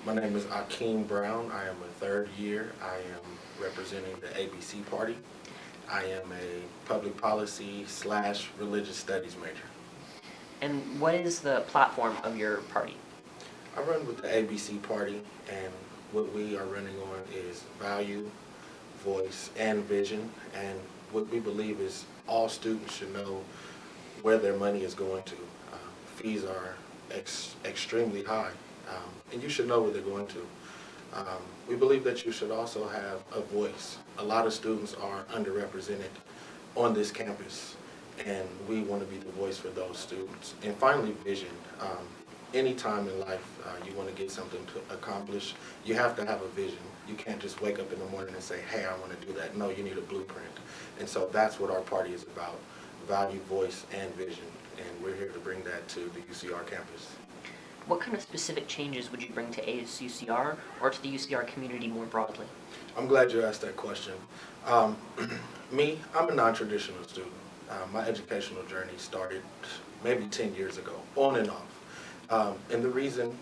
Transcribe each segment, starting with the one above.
My name is Akeem Brown. I am a third year. I am representing the ABC Party. I am a public policy slash religious studies major. And what is the platform of your party? I run with the ABC Party, and what we are running on is value, voice, and vision. And what we believe is all students should know where their money is going to. Fees are extremely high, and you should know where they're going to. We believe that you should also have a voice. A lot of students are underrepresented on this campus, and we want to be the voice for those students. And finally, vision. Anytime in life you want to get something to accomplish, you have to have a vision. You can't just wake up in the morning and say, hey, I want to do that. No, you need a blueprint. And so that's what our party is about, value, voice, and vision. And we're here to bring that to the UCR campus. What kind of specific changes would you bring to ASUCR or to the UCR community more broadly? I'm glad you asked that question. Um, I'm a non-traditional student. My educational journey started maybe 10 years ago, on and off. And the reason,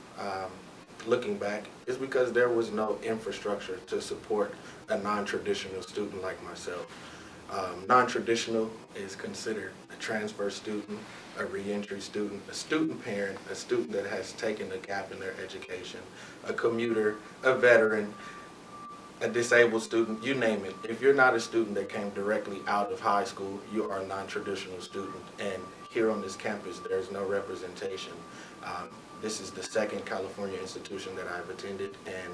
looking back, is because there was no infrastructure to support a non-traditional student like myself. Non-traditional is considered a transfer student, a reentry student, a student parent, a student that has taken a gap in their education, a commuter, a veteran, a disabled student, you name it. If you're not a student that came directly out of high school, you are a non-traditional student. And here on this campus, there's no representation. This is the second California institution that I've attended, and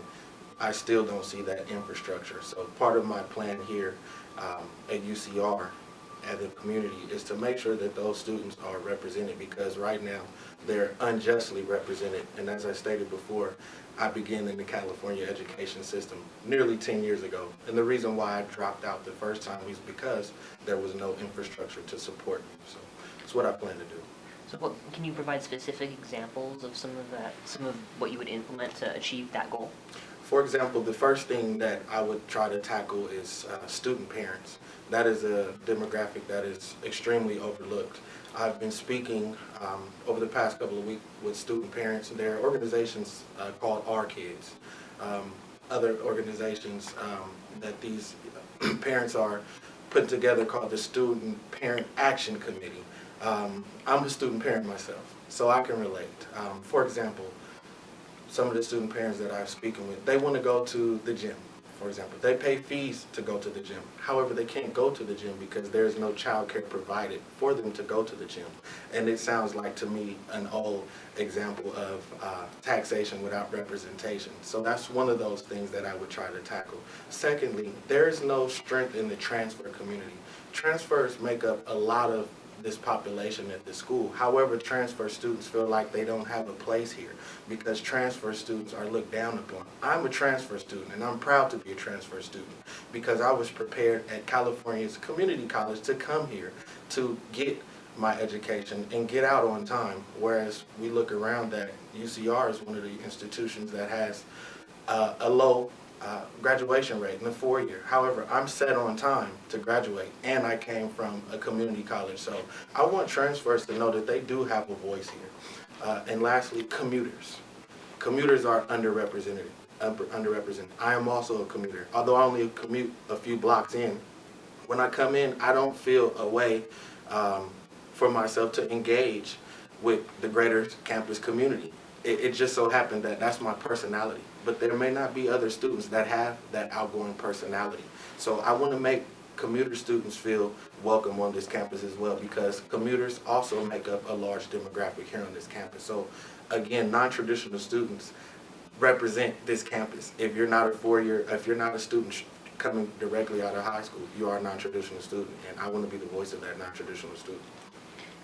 I still don't see that infrastructure. So part of my plan here at UCR, as a community, is to make sure that those students are represented, because right now they're unjustly represented. And as I stated before, I began in the California education system nearly 10 years ago. And the reason why I dropped out the first time was because there was no infrastructure to support me. So that's what I plan to do. So can you provide specific examples of some of what you would implement to achieve that goal? For example, the first thing that I would try to tackle is student parents. That is a demographic that is extremely overlooked. I've been speaking over the past couple of weeks with student parents. There are organizations called Our Kids, other organizations that these parents are putting together called the Student Parent Action Committee. I'm a student parent myself, so I can relate. For example, some of the student parents that I've spoken with, they want to go to the gym, for example. They pay fees to go to the gym. However, they can't go to the gym because there's no child care provided for them to go to the gym. And it sounds like, to me, an old example of taxation without representation. So that's one of those things that I would try to tackle. Secondly, there is no strength in the transfer community. Transfers make up a lot of this population at the school. However, transfer students feel like they don't have a place here because transfer students are looked down upon. I'm a transfer student, and I'm proud to be a transfer student because I was prepared at California's community college to come here to get my education and get out on time, whereas we look around that UCR is one of the institutions that has a low graduation rate in the 4-year. However, I'm set on time to graduate, and I came from a community college. So I want transfers to know that they do have a voice here. And lastly, commuters. Commuters are underrepresented. I am also a commuter. Although I only commute a few blocks in, when I come in, I don't feel a way for myself to engage with the greater campus community. It just so happened that that's my personality. But there may not be other students that have that outgoing personality. So I want to make commuter students feel welcome on this campus as well, because commuters also make up a large demographic here on this campus. So again, non-traditional students represent this campus. If you're not a student coming directly out of high school, you are a non-traditional student, and I want to be the voice of that non-traditional student.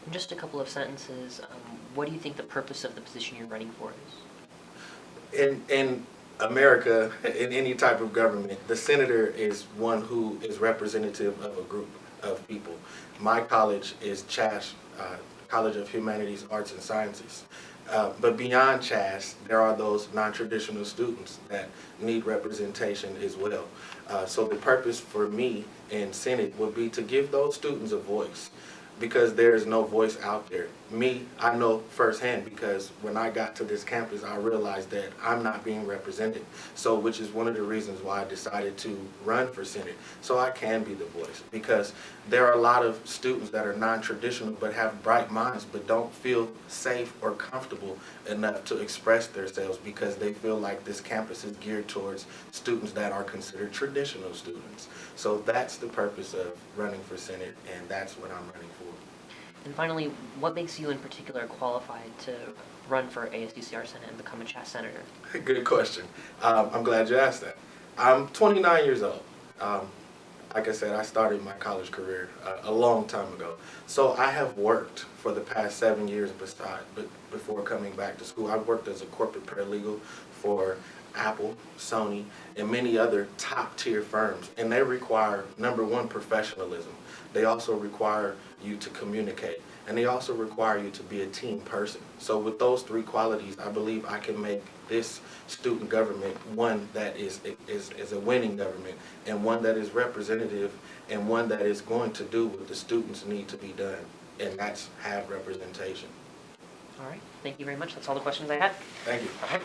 In just a couple of sentences, what do you think the purpose of the position you're running for is? In America, in any type of government, the senator is one who is representative of a group of people. My college is CHAS, College of Humanities, Arts, and Sciences. But beyond CHAS, there are those non-traditional students that need representation as well. So the purpose for me in Senate would be to give those students a voice. because there is no voice out there. Me, I know firsthand because when I got to this campus, I realized that I'm not being represented. So, which is one of the reasons why I decided to run for Senate, so I can be the voice. Because there are a lot of students that are non-traditional but have bright minds but don't feel safe or comfortable enough to express themselves because they feel like this campus is geared towards students that are considered traditional students. So that's the purpose of running for Senate, and that's what I'm running for. And finally, what makes you in particular qualified to run for ASUCR Senate and become a Chass Senator? Good question. I'm glad you asked that. I'm 29 years old. Like I said, I started my college career a long time ago. So I have worked for the past 7 years before coming back to school. I've worked as a corporate paralegal for Apple, Sony, and many other top-tier firms. And they require, number one, professionalism. They also require you to communicate. And they also require you to be a team person. So with those three qualities, I believe I can make this student government one that is a winning government, and one that is representative, and one that is going to do what the students need to be done, and that's have representation. All right, thank you very much. That's all the questions I had. Thank you. All right.